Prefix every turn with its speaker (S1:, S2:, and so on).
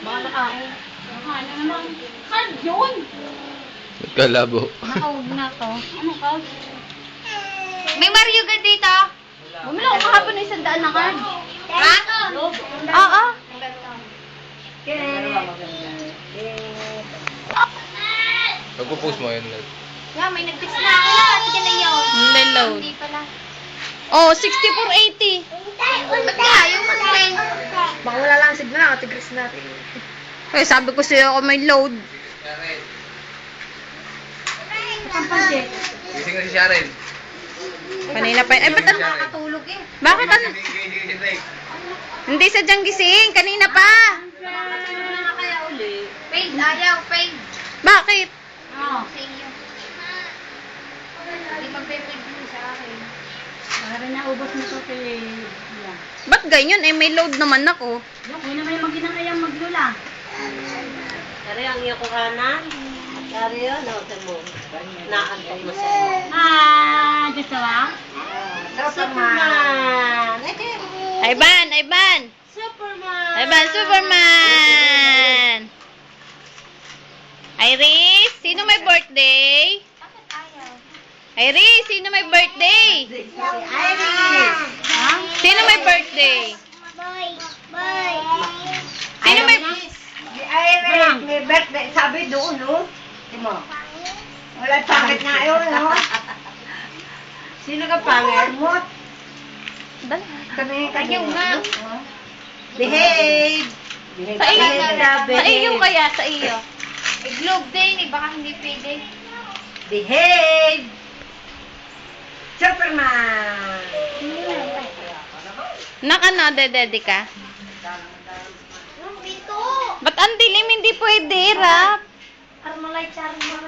S1: Baka nakain. Nakain na naman. Card yun!
S2: Kalabo.
S3: Nakawag na to.
S1: Ano card?
S3: May Mario ka dito?
S1: Bumili ako kahapon ng 100 na card.
S3: Ha? Oo.
S2: Pagpo-post mo yun.
S3: Yeah, may nag-text na ako na. Ati ka na yun.
S4: Niload.
S3: Hindi pala.
S4: Oh, 6480.
S3: Ba't ka? Yung mag-send.
S1: Baka wala lang signal, tigris natin.
S4: Eh, sabi ko sa'yo ako may load.
S1: Pampanje.
S2: Gising na si Sharon.
S4: Kanina pa yun. Eh, ba't
S3: Nakakatulog eh.
S4: Bakit Hindi sadyang gising. Kanina pa.
S1: Nakakatulog na nga kaya uli.
S3: Paid, ayaw, paid.
S4: Bakit?
S1: Oo.
S3: Sa inyo. Hindi magpe-paid mo sa akin.
S1: Para naubos mo ito kay... Yeah.
S4: Ba't ganyan? Eh, may load naman ako.
S1: Yung, yun naman yung maginangayang maglula.
S5: Dari ang iyong kuhanan. Dari yun, nawasan mo. Naantok mo sa'yo.
S1: Ah, gusto ba?
S5: Superman!
S4: Ivan! Ivan!
S5: Superman!
S4: Ivan, Superman! Iris, sino may birthday?
S3: Bakit ayaw?
S4: Iris, sino may birthday?
S5: Iris!
S1: Ha?
S4: Sino may birthday? Sino may...
S5: Iris! May birthday. Sabi doon, no? Timo. Wala pangit nga yun, no? Sino ka pangit? Mot. Kami
S3: Ayaw nga.
S5: Behave!
S4: Sa iyo, sa iyo kaya, sa iyo.
S3: Eh, globe din eh. Baka hindi pwede.
S5: Behave! Superman!
S4: Nakano, dedede ka?
S3: Dito!
S4: Ba't ang dilim? Hindi pwede, rap.
S3: Armalite, Charma.